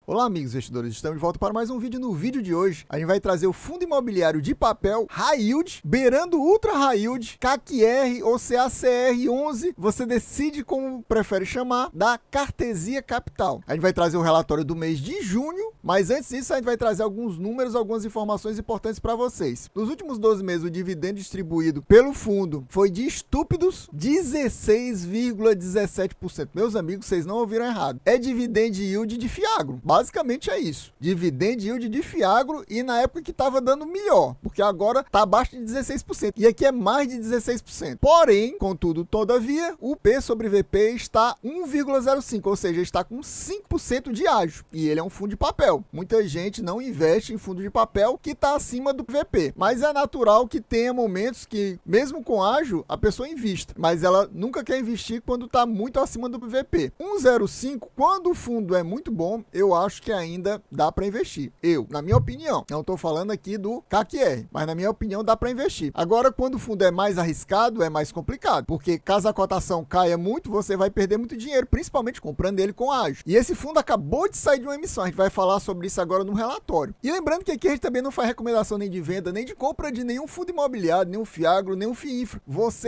Olá amigos investidores, estamos de volta para mais um vídeo. No vídeo de hoje a gente vai trazer o fundo imobiliário de papel High Yield, beirando Ultra High Yield, CAC-R ou CACR11, você decide como prefere chamar, da Cartesia Capital. A gente vai trazer o relatório do mês de junho, mas antes disso a gente vai trazer alguns números, algumas informações importantes para vocês. Nos últimos 12 meses o dividendo distribuído pelo fundo foi de estúpidos 16,17%. Meus amigos, vocês não ouviram errado, é dividend yield de Fiagro. Basicamente é isso, dividend yield de Fiagro, e na época que estava dando melhor, porque agora está abaixo de 16%, e aqui é mais de 16%. Porém, contudo, todavia, o P sobre VP está 1,05, ou seja, está com 5% de ágio, e ele é um fundo de papel. Muita gente não investe em fundo de papel que está acima do VP, mas é natural que tenha momentos que, mesmo com ágio, a pessoa invista, mas ela nunca quer investir quando está muito acima do VP. 1,05, quando o fundo é muito bom, eu acho que ainda dá para investir. Na minha opinião, não estou falando aqui do CAC-R, mas na minha opinião dá para investir. Agora, quando o fundo é mais arriscado, é mais complicado, porque caso a cotação caia muito, você vai perder muito dinheiro, principalmente comprando ele com ágio. E esse fundo acabou de sair de uma emissão, a gente vai falar sobre isso agora no relatório. E lembrando que aqui a gente também não faz recomendação nem de venda, nem de compra de nenhum fundo imobiliário, nenhum Fiagro, nenhum FIINFRA.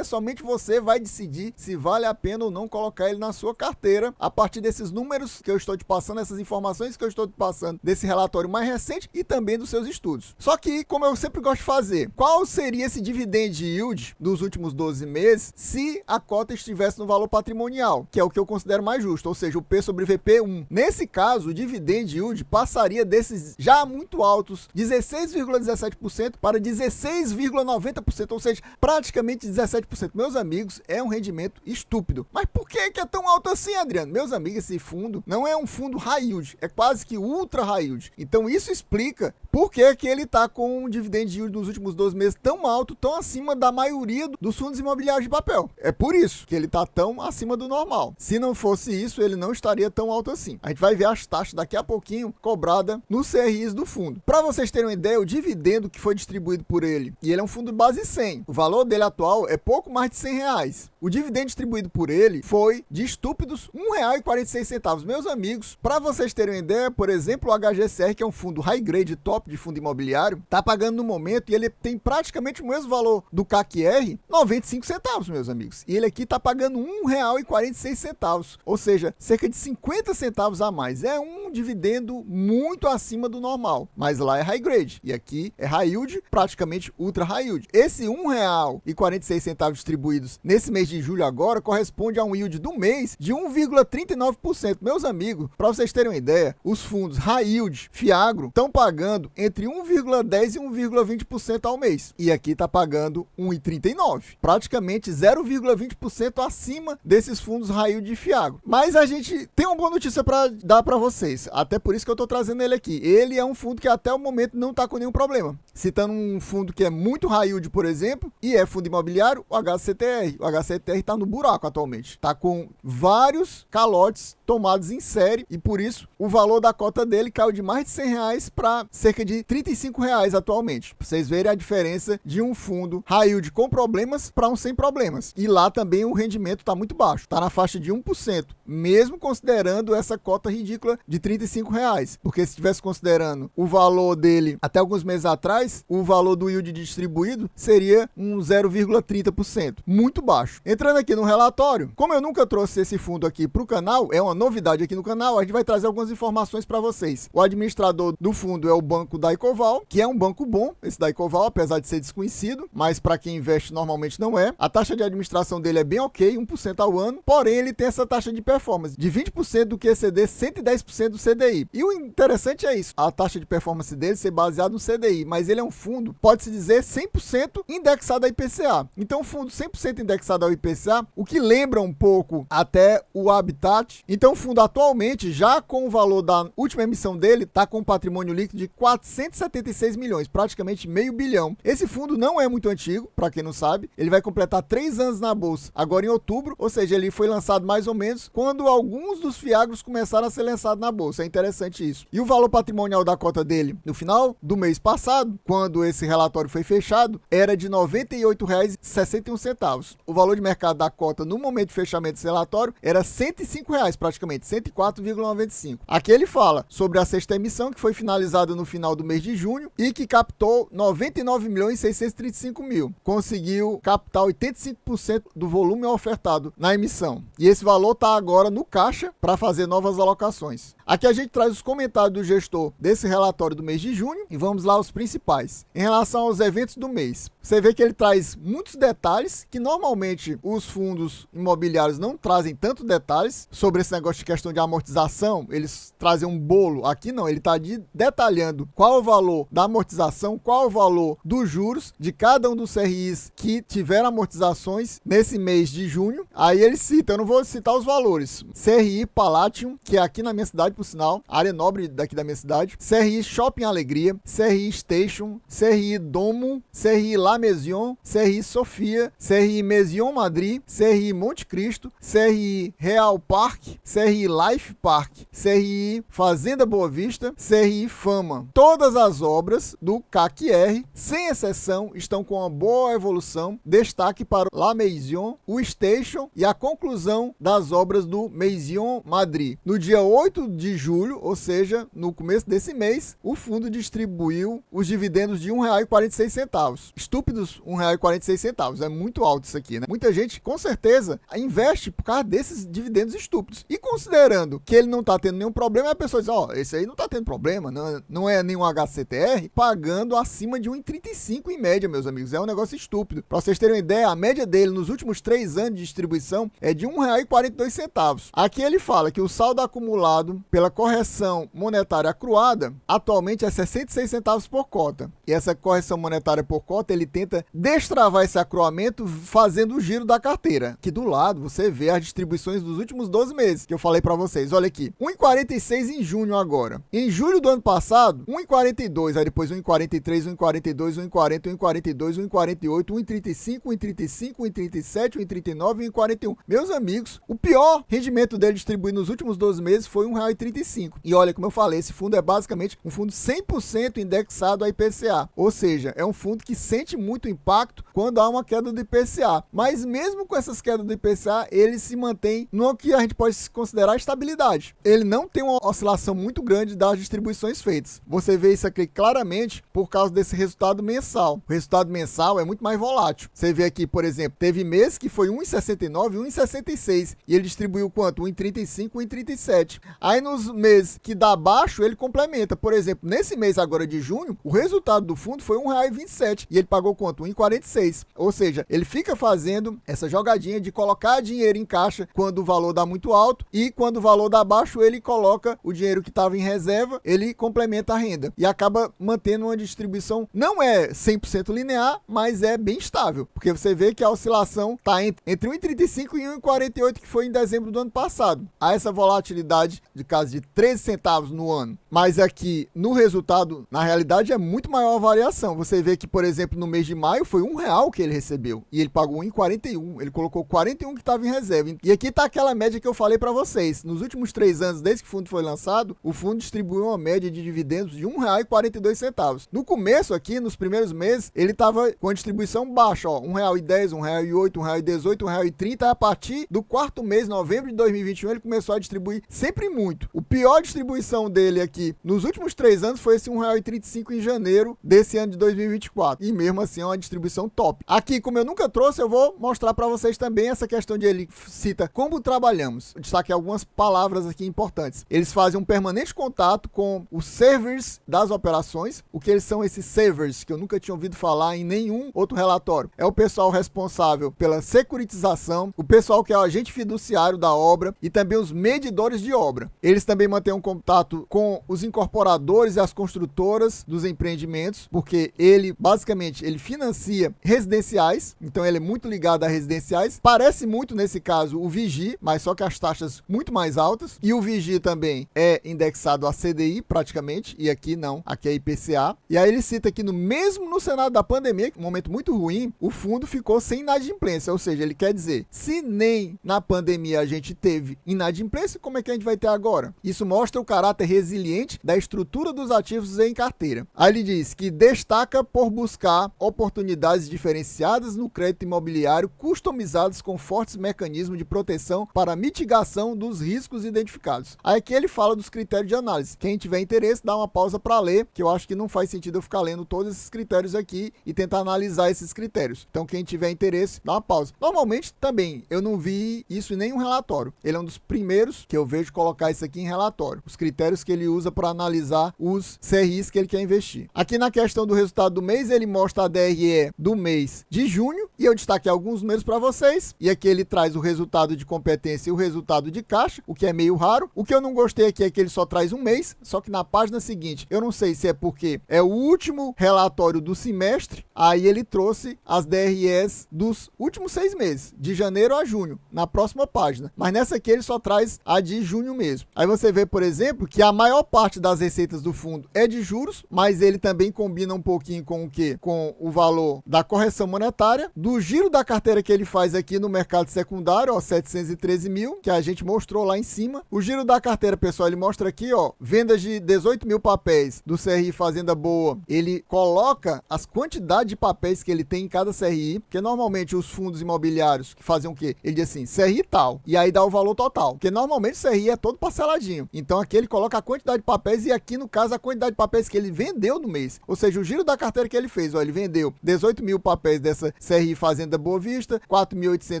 Somente você vai decidir se vale a pena ou não colocar ele na sua carteira, a partir desses números que eu estou te passando, essas informações que eu estou te passando desse relatório mais recente e também dos seus estudos. Só que, como eu sempre gosto de fazer, qual seria esse dividend yield dos últimos 12 meses se a cota estivesse no valor patrimonial, que é o que eu considero mais justo, ou seja, o P sobre VP 1. Nesse caso, o dividend yield passaria desses já muito altos 16,17% para 16,90%, ou seja, praticamente 17%. Meus amigos, é um rendimento estúpido. Mas por que é tão alto assim, Adriano? Meus amigos, esse fundo não é um fundo high yield, é quase que ultra high yield. Então isso explica por que ele está com um dividend yield nos últimos 12 meses tão alto, tão acima da maioria dos fundos imobiliários de papel. É por isso que ele está tão acima do normal. Se não fosse isso, ele não estaria tão alto assim. A gente vai ver as taxas daqui a pouquinho cobrada nos CRIs do fundo. Para vocês terem uma ideia, o dividendo que foi distribuído por ele, e ele é um fundo base 100, o valor dele atual é pouco mais de R$100. O dividendo distribuído por ele foi de estúpidos R$1,46. Meus amigos, para vocês terem uma ideia, por exemplo, o HGCR, que é um fundo high grade top de fundo imobiliário, está pagando no momento, e ele tem praticamente o mesmo valor do CAC-R, 95 centavos, meus amigos. E ele aqui está pagando R$1,46, ou seja, cerca de 50 centavos a mais. É um dividendo muito acima do normal, mas lá é high grade, e aqui é high yield, praticamente ultra high yield. Esse R$1,46 distribuídos nesse mês de julho agora corresponde a um yield do mês de 1,39%. Meus amigos, para vocês terem uma ideia, os fundos high yield, Fiagro, estão pagando entre 1,10% e 1,20% ao mês. E aqui está pagando 1,39%. Praticamente 0,20% acima desses fundos high yield de Fiagro. Mas a gente tem uma boa notícia para dar para vocês. Até por isso que eu estou trazendo ele aqui. Ele é um fundo que até o momento não está com nenhum problema. Citando um fundo que é muito high yield, por exemplo, e é fundo imobiliário, o HCTR. O HCTR está no buraco atualmente. Está com vários calotes tomados em série, e por isso o valor da cota dele caiu de mais de R$100 para cerca de R$35 atualmente. Pra vocês verem a diferença de um fundo high yield com problemas para um sem problemas. E lá também o rendimento está muito baixo, está na faixa de 1%, mesmo considerando essa cota ridícula de R$35. Porque se estivesse considerando o valor dele até alguns meses atrás, o valor do yield distribuído seria um 0,30%, muito baixo. Entrando aqui no relatório, como eu nunca trouxe esse fundo aqui para o canal, é uma novidade aqui no canal, a gente vai trazer algumas informações para vocês. O administrador do fundo é o banco Daicoval, que é um banco bom, esse Daicoval, apesar de ser desconhecido, mas para quem investe normalmente não é. A taxa de administração dele é bem ok, 1% ao ano, porém ele tem essa taxa de performance de 20% do QCD, 110% do CDI. E o interessante é isso, a taxa de performance dele ser baseada no CDI, mas ele é um fundo, pode-se dizer, 100% indexado a IPCA. Então, um fundo 100% indexado ao IPCA, o que lembra um pouco até o Habitat. Então, o fundo atualmente, já com o valor da última emissão dele, está com um patrimônio líquido de 476 milhões, praticamente meio bilhão. Esse fundo não é muito antigo, para quem não sabe, ele vai completar 3 anos na bolsa, agora em outubro, ou seja, ele foi lançado mais ou menos quando alguns dos Fiagros começaram a ser lançados na bolsa. É interessante isso. E o valor patrimonial da cota dele, no final do mês passado, quando esse relatório foi fechado, era de R$ 98,61. O valor de mercado da cota no momento de fechamento desse relatório era R$ 105, praticamente, 104,95. A Aqui ele fala sobre a sexta emissão, que foi finalizada no final do mês de junho e que captou 99.635.000. Conseguiu captar 85% do volume ofertado na emissão. E esse valor está agora no caixa para fazer novas alocações. Aqui a gente traz os comentários do gestor desse relatório do mês de junho e vamos lá aos principais. Em relação aos eventos do mês, você vê que ele traz muitos detalhes que normalmente os fundos imobiliários não trazem tanto detalhes sobre esse negócio de questão de amortização. Eles trazem um bolo, aqui não, ele está detalhando qual é o valor da amortização, qual é o valor dos juros de cada um dos CRIs que tiveram amortizações nesse mês de junho. Aí ele cita, eu não vou citar os valores, CRI Palladium, que é aqui na minha cidade, por sinal, área nobre daqui da minha cidade, CRI Shopping Alegria, CRI Station, CRI Domo, CRI La Maison, CRI Sofia, CRI Maison Madrid, CRI Monte Cristo, CRI Real Park, CRI Life Park, CRI Fazenda Boa Vista, CRI Fama. Todas as obras do CAC-R, sem exceção, estão com uma boa evolução. Destaque para o La Maison, o Station e a conclusão das obras do Maison Madrid. No dia 8 de julho, ou seja, no começo desse mês, o fundo distribuiu os dividendos de R$ 1,46. Estúpidos R$ 1,46. É muito alto isso aqui, né? Muita gente, com certeza, investe por causa desses dividendos estúpidos. E considerando que ele não está tendo nenhum problema, a pessoa diz, esse aí não está tendo problema, não é nenhum HCTR, pagando acima de 1,35 em média, meus amigos. É um negócio estúpido. Para vocês terem uma ideia, a média dele nos últimos 3 anos de distribuição é de R$ 1,42. Aqui ele fala que o saldo acumulado pela correção monetária acruada atualmente é 66 centavos por cota. E essa correção monetária por cota, ele tenta destravar esse acruamento fazendo o giro da carteira. Aqui do lado você vê as distribuições dos últimos 12 meses que eu falei para vocês. Olha aqui, 1,46 em junho agora. Em julho do ano passado, 1,42, aí depois 1,43, 1,42, 1,40, 1,42, 1,48, 1,35, 1,35, 1,37, 1,39 e 1,41. Meus amigos, o pior rendimento dele distribuído nos últimos 12 meses foi R$ 1,35. E olha, como eu falei, esse fundo é basicamente um fundo 100% indexado a IPCA. Ou seja, é um fundo que sente muito impacto quando há uma queda do IPCA. Mas mesmo com essas quedas do IPCA, ele se mantém no que a gente pode considerar estabilidade. Ele não tem uma oscilação muito grande das distribuições feitas. Você vê isso aqui claramente por causa desse resultado mensal. O resultado mensal é muito mais volátil. Você vê aqui, por exemplo, teve mês que foi 1,69 e 1,66 e ele distribuiu quanto? 1,35 e 1,37. Aí nos meses que dá baixo, ele complementa. Por exemplo, nesse mês agora de junho, o resultado do fundo foi R$ 1,27 e ele pagou quanto? 1,46. Ou seja, ele fica fazendo essa jogadinha de colocar dinheiro em caixa quando o valor dá muito alto e quando o valor dá baixo, ele coloca o dinheiro que estava em reserva, ele complementa a renda e acaba mantendo uma distribuição, não é 100% linear, mas é bem estável, porque você vê que a oscilação está entre 1,35 e 1,48 que foi em dezembro do ano passado. Há essa volatilidade de caso de 13 centavos no ano, mas aqui no resultado, na realidade, é muito maior a variação. Você vê que, por exemplo, no mês de maio foi R$ 1 que ele recebeu e ele pagou 1,41. Ele colocou 41 que estava em reserva. E aqui está aquela média que eu falei para vocês. Nos últimos 3 anos, desde que o fundo foi lançado, o fundo distribuiu uma média de dividendos de R$ 1,42. No começo aqui, nos primeiros meses, ele estava com a distribuição baixa, ó, R$ 1,10, R$ 1,08, R$ 1,18, R$ 1,30. A partir do quarto mês, novembro de 2021, ele começou a distribuir sempre muito. O pior distribuição dele aqui nos últimos 3 anos foi esse R$ 1,35 em janeiro desse ano de 2024. E mesmo assim é uma distribuição top. Aqui, como eu nunca trouxe, eu vou mostrar para vocês também essa questão de ele cita como trabalhamos. Destaque algumas palavras aqui importantes. Eles fazem um permanente contato com os servers das operações. O que eles são esses servers que eu nunca tinha ouvido falar em nenhum outro relatório? É o pessoal responsável pela securitização, o pessoal que é o agente fiduciário da obra e também os medidores de obra. Eles também mantêm um contato com os incorporadores e as construtoras dos empreendimentos, porque ele, basicamente, ele financia residenciais, então ele é muito ligado a residenciais. Parece muito, nesse caso, o Vigi, mas só que as taxas muito mais altas. E o Vigi também é indexado a CDI, praticamente, e aqui não, aqui é IPCA. E aí ele cita que mesmo no cenário da pandemia, um momento muito ruim, o fundo ficou sem inadimplência, ou seja, ele quer dizer, se nem na pandemia a gente teve inadimplência, como é que a gente vai ter agora? Isso mostra o caráter resiliente da estrutura dos ativos em carteira. Aí ele diz que destaca por buscar oportunidades diferenciadas no crédito imobiliário, customizadas com fortes mecanismos de proteção para mitigação dos riscos identificados. Aí aqui ele fala dos critérios de análise. Quem tiver interesse, dá uma pausa para ler, que eu acho que não faz sentido eu ficar lendo todos esses critérios aqui e tentar analisar esses critérios. Então, quem tiver interesse, dá uma pausa. Normalmente, também, eu não vi isso em nenhum relatório. Ele é um dos primeiros que eu vejo colocar isso aqui em relatório. Os critérios que ele usa para analisar os CRIs que ele quer investir. Aqui na questão do resultado do mês, ele mostra a DRE do mês de junho e eu destaquei alguns números para vocês. E aqui ele traz o resultado de competência e o resultado de caixa, o que é meio raro. O que eu não gostei aqui é que ele só traz um mês, só que na página seguinte, eu não sei se é porque é o último relatório do semestre, aí ele trouxe as DREs dos últimos 6 meses, de janeiro a junho, na próxima página. Mas nessa aqui ele só traz a de junho mesmo. Aí você vê, por exemplo, que a maior parte das receitas do fundo é de juros, mas ele também combina um pouquinho com o quê? Com o valor da correção monetária, do giro da carteira que ele faz aqui no mercado secundário, ó, 713 mil, que a gente mostrou lá em cima. O giro da carteira, pessoal, ele mostra aqui, ó, vendas de 18 mil papéis do CRI Fazenda Boa. Ele coloca as quantidades de papéis que ele tem em cada CRI, porque normalmente os fundos imobiliários que fazem o quê? Ele diz assim, CRI tal, e aí dá o valor total, porque normalmente o CRI é todo parceladinho. Então aqui ele coloca a quantidade de papéis e aqui no caso a quantidade de papéis que ele vendeu no mês. Ou seja, o giro da carteira que ele fez, ó, ele vendeu 18 mil papéis dessa CRI Fazenda Boa Vista, 4.800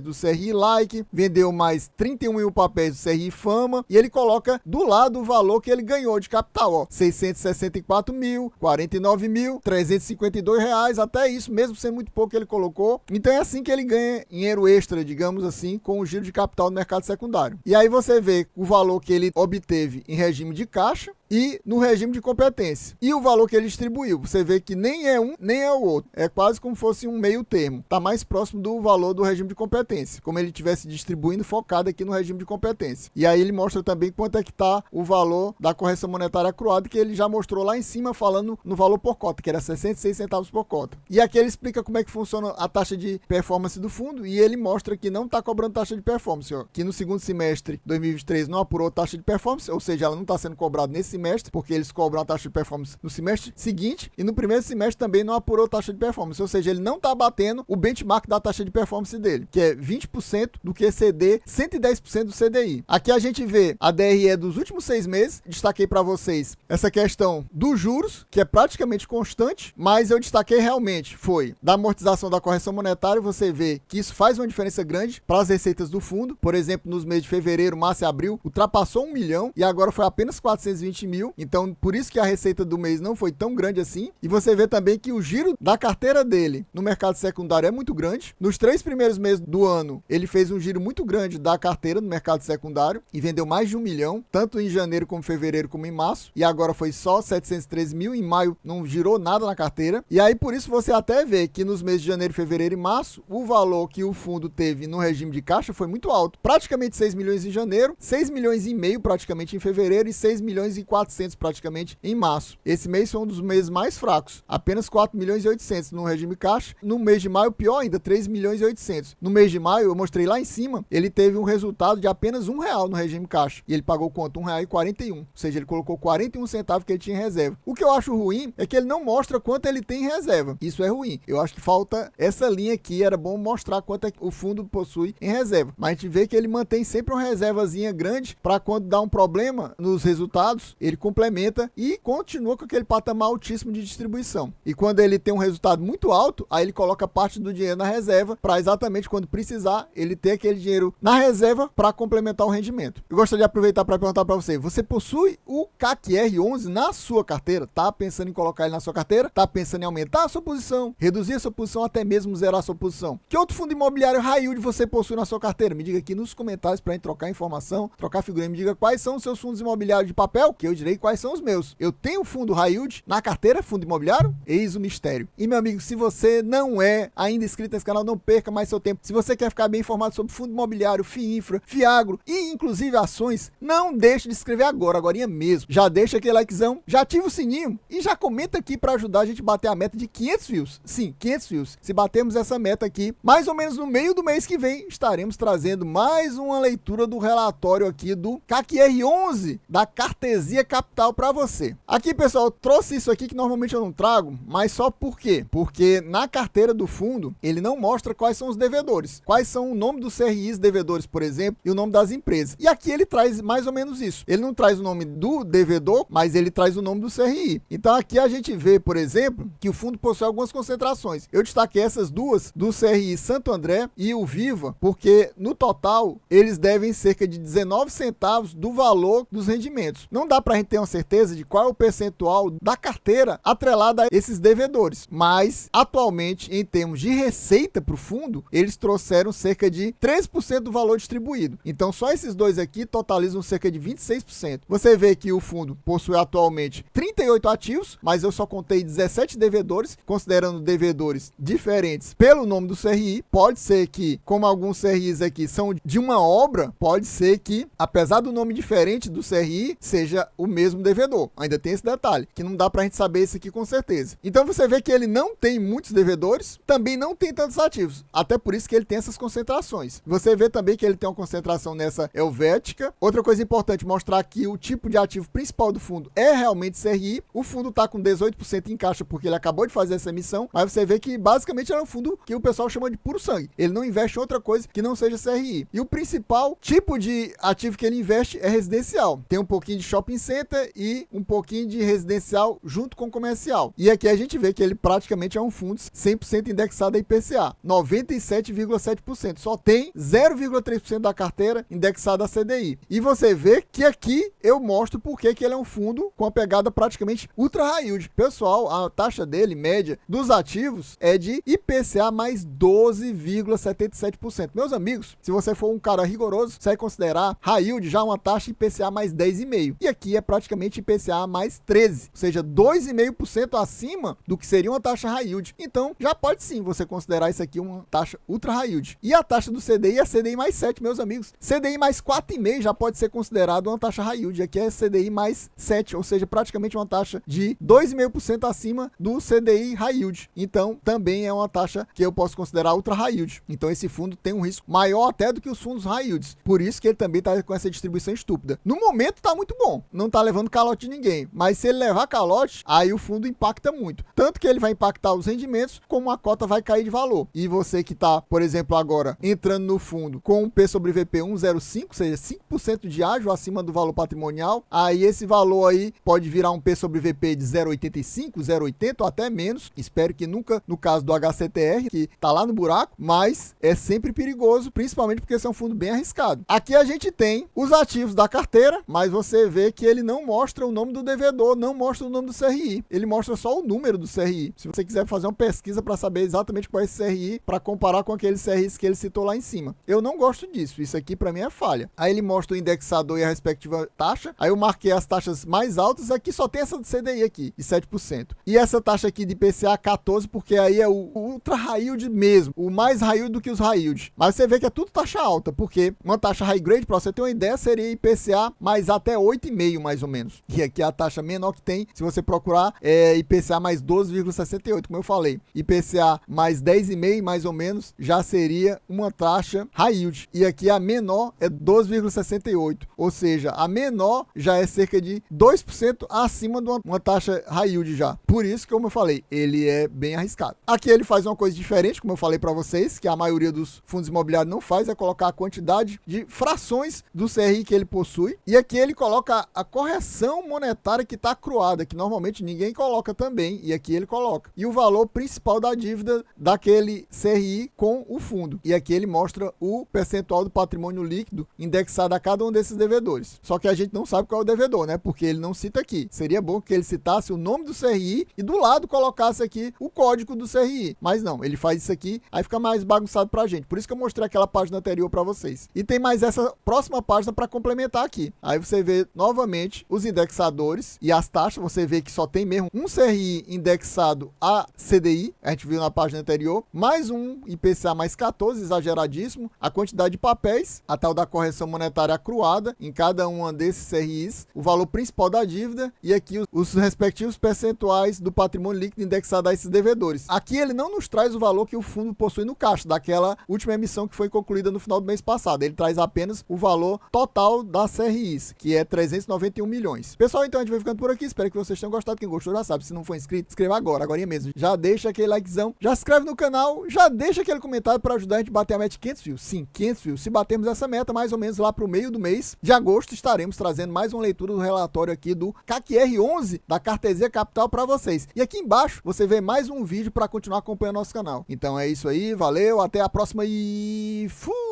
do CRI Like, vendeu mais 31 mil papéis do CRI Fama e ele coloca do lado o valor que ele ganhou de capital, ó, 664 mil, 49 mil, 352 reais, até isso, mesmo sendo muito pouco que ele colocou. Então é assim que ele ganha dinheiro extra, digamos assim, com o giro de capital no mercado secundário. E aí você vê o valor que ele obteve em regime de caixa e no regime de competência. E o valor que ele distribuiu, você vê que nem é um, nem é o outro. É quase como fosse um meio termo. Está mais próximo do valor do regime de competência, como ele estivesse distribuindo focado aqui no regime de competência. E aí ele mostra também quanto é que está o valor da correção monetária acruada, que ele já mostrou lá em cima, falando no valor por cota, que era 66 centavos por cota. E aqui ele explica como é que funciona a taxa de performance do fundo, e ele mostra que não está cobrando taxa de performance, ó. Que no segundo semestre de 2023 não apurou taxa de performance, ou seja, ela não está sendo cobrada nesse semestre, porque eles cobram a taxa de performance no semestre seguinte, e no primeiro semestre também não apurou taxa de performance, ou seja, ele não está batendo o benchmark da taxa de performance dele, que é 20% do QCD, 110% do CDI. Aqui a gente vê a DRE dos últimos 6 meses, destaquei para vocês essa questão dos juros, que é praticamente constante, mas eu destaquei realmente, foi da amortização da correção monetária, você vê que isso faz uma diferença grande para as receitas do fundo, por exemplo, nos meses de fevereiro, março e abril, ultrapassou 1 milhão e agora foi apenas 420 mil, então por isso que a receita do mês não foi tão grande assim, e você vê também que o giro da carteira dele no mercado secundário é muito grande. Nos 3 primeiros meses do ano, ele fez um giro muito grande da carteira no mercado secundário e vendeu mais de 1 milhão, tanto em janeiro como fevereiro como em março, e agora foi só 713 mil, em maio não girou nada na carteira, e aí por isso você até vê que nos meses de janeiro, fevereiro e março, o valor que o fundo teve no regime de caixa foi muito alto, praticamente 6 milhões em janeiro, 6 milhões e meio praticamente em fevereiro e 6 milhões e 400 praticamente em março. Esse mês foi um dos meses mais fracos, apenas 4 milhões e 800 no regime caixa. No mês de maio, pior ainda, 3 milhões e 800. No mês de maio, eu mostrei lá em cima, ele teve um resultado de apenas R$1 no regime caixa. E ele pagou quanto? R$1,41. Ou seja, ele colocou 41 centavos que ele tinha em reserva. O que eu acho ruim é que ele não mostra quanto ele tem em reserva. Isso é ruim. Eu acho que falta essa linha aqui, era bom mostrar quanto é que o fundo possui em reserva. Mas a gente vê que ele mantém sempre uma reservazinha grande para quando dá um problema nos resultados, ele complementa e continua com aquele patamar altíssimo de distribuição. E quando ele tem um resultado muito alto, aí ele coloca parte do dinheiro na reserva para exatamente quando precisar, ele ter aquele dinheiro na reserva para complementar o rendimento. Eu gostaria de aproveitar para perguntar para você, você possui o CAC R11 na sua carteira? Tá pensando em colocar ele na sua carteira? Tá pensando em aumentar a sua posição, reduzir a sua posição, até mesmo zerar a sua posição? Que outro fundo imobiliário high yield você possui na sua carteira? Me diga aqui nos comentários para a gente trocar informação, trocar figurinha. Me diga quais são os seus fundos imobiliários de papel, que eu direi quais são os meus. Eu tenho fundo high yield na carteira, fundo imobiliário? Eis o mistério. E meu amigo, se você não é ainda inscrito nesse canal, não perca mais seu tempo. Se você quer ficar bem informado sobre fundo imobiliário, FIINFRA, FIAGRO e inclusive ações, não deixe de se inscrever agorinha mesmo. Já deixa aquele likezão, já ativa o sininho e já comenta aqui para ajudar a gente a bater a meta de 500 views. Sim, 500 views. Se batermos essa meta aqui, mais ou menos no meio do mês que vem, estaremos trazendo mais uma leitura do relatório aqui do CAC R11 da Cartesia ganha capital para você. Aqui, pessoal, eu trouxe isso aqui que normalmente eu não trago, mas só por quê? Porque na carteira do fundo, ele não mostra quais são os devedores, quais são o nome dos CRIs devedores, por exemplo, e o nome das empresas. E aqui ele traz mais ou menos isso. Ele não traz o nome do devedor, mas ele traz o nome do CRI. Então aqui a gente vê, por exemplo, que o fundo possui algumas concentrações. Eu destaquei essas duas, do CRI Santo André e o Viva, porque no total eles devem cerca de 19 centavos do valor dos rendimentos. Não dá para a gente ter uma certeza de qual é o percentual da carteira atrelada a esses devedores, mas atualmente, em termos de receita para o fundo, eles trouxeram cerca de 13% do valor distribuído. Então só esses dois aqui totalizam cerca de 26%. Você vê que o fundo possui atualmente 38 ativos, mas eu só contei 17 devedores, considerando devedores diferentes pelo nome do CRI. Pode ser que, como alguns CRIs aqui são de uma obra, pode ser que, apesar do nome diferente do CRI, seja o mesmo devedor. Ainda tem esse detalhe, que não dá pra gente saber isso aqui com certeza. Então você vê que ele não tem muitos devedores, também não tem tantos ativos. Até por isso que ele tem essas concentrações. Você vê também que ele tem uma concentração nessa Helvética. Outra coisa importante, mostrar que o tipo de ativo principal do fundo é realmente CRI. O fundo está com 18% em caixa porque ele acabou de fazer essa emissão, mas você vê que basicamente é um fundo que o pessoal chama de puro sangue. Ele não investe em outra coisa que não seja CRI. E o principal tipo de ativo que ele investe é residencial. Tem um pouquinho de shopping center e um pouquinho de residencial junto com comercial. E aqui a gente vê que ele praticamente é um fundo 100% indexado a IPCA, 97,7%. Só tem 0,3% da carteira indexada a CDI. E você vê que aqui eu mostro porque que ele é um fundo com a pegada praticamente ultra high yield. Pessoal, a taxa dele, média, dos ativos é de IPCA mais 12,77%. Meus amigos, se você for um cara rigoroso, você vai considerar high yield já uma taxa IPCA mais 10,5%. E aqui é praticamente IPCA mais 13%, ou seja, 2,5% acima do que seria uma taxa high yield. Então, já pode sim você considerar isso aqui uma taxa ultra high yield. E a taxa do CDI é CDI mais 7, meus amigos. CDI mais 4,5 já pode ser considerado uma taxa high yield. Aqui é CDI mais 7, ou seja, praticamente uma taxa de 2,5% acima do CDI high yield. Então, também é uma taxa que eu posso considerar ultra high yield. Então, esse fundo tem um risco maior até do que os fundos high yields. Por isso que ele também está com essa distribuição estúpida. No momento, está muito bom. Não está levando calote de ninguém. Mas se ele levar calote, aí o fundo impacta muito. Tanto que ele vai impactar os rendimentos, como a cota vai cair de valor. E você que está, por exemplo, agora entrando no fundo com um P sobre VP 1,05, ou seja, 5% de ágio acima do valor patrimonial, aí esse valor aí pode virar um P sobre VP de 0,85, 0,80 ou até menos. Espero que nunca no caso do HCTR, que está lá no buraco, mas é sempre perigoso, principalmente porque esse é um fundo bem arriscado. Aqui a gente tem os ativos da carteira, mas você vê que ele não mostra o nome do devedor, não mostra o nome do CRI. Ele mostra só o número do CRI. Se você quiser fazer uma pesquisa para saber exatamente qual é esse CRI, para comparar com aqueles CRIs que ele citou lá em cima. Eu não gosto disso. Isso aqui para mim é falha. Aí ele mostra o indexador e a respectiva taxa. Aí eu marquei as taxas mais altas. Aqui só tem essa do CDI aqui, de 7%. E essa taxa aqui de IPCA 14%, porque aí é o ultra high yield mesmo. O mais high yield do que os high yield. Mas você vê que é tudo taxa alta, porque uma taxa high grade, para você ter uma ideia, seria IPCA mais até 8,5 mais ou menos. E aqui a taxa menor que tem, se você procurar, é IPCA mais 12,68, como eu falei. IPCA mais 10,5 mais ou menos, já seria uma taxa high yield. E aqui a menor é 12,68. Ou seja, a menor já é cerca de 2% acima de uma taxa high yield já. Por isso que, como eu falei, ele é bem arriscado. Aqui ele faz uma coisa diferente, como eu falei para vocês, que a maioria dos fundos imobiliários não faz, é colocar a quantidade de frações do CRI que ele possui. E aqui ele coloca a correção monetária que está acruada, que normalmente ninguém coloca também, e aqui ele coloca. E o valor principal da dívida daquele CRI com o fundo. E aqui ele mostra o percentual do patrimônio líquido indexado a cada um desses devedores. Só que a gente não sabe qual é o devedor, né? Porque ele não cita aqui. Seria bom que ele citasse o nome do CRI e do lado colocasse aqui o código do CRI. Mas não, ele faz isso aqui, aí fica mais bagunçado pra gente. Por isso que eu mostrei aquela página anterior para vocês. E tem mais essa próxima página para complementar aqui. Aí você vê novamente os indexadores e as taxas. Você vê que só tem mesmo um CRI indexado a CDI, a gente viu na página anterior, mais um IPCA mais 14, exageradíssimo, a quantidade de papéis, a tal da correção monetária acruada em cada uma desses CRIs, o valor principal da dívida e aqui os respectivos percentuais do patrimônio líquido indexado a esses devedores. Aqui ele não nos traz o valor que o fundo possui no caixa, daquela última emissão que foi concluída no final do mês passado. Ele traz apenas o valor total das CRIs, que é 391 151 milhões. Pessoal, então a gente vai ficando por aqui. Espero que vocês tenham gostado. Quem gostou já sabe. Se não for inscrito, inscreva agora mesmo. Já deixa aquele likezão, já se inscreve no canal, já deixa aquele comentário para ajudar a gente a bater a meta de 500 views. Sim, 500 views. Se batermos essa meta, mais ou menos lá pro meio do mês de agosto, estaremos trazendo mais uma leitura do relatório aqui do CAC R11 da Cartesia Capital para vocês. E aqui embaixo você vê mais um vídeo para continuar acompanhando nosso canal. Então é isso aí, valeu, até a próxima e fui!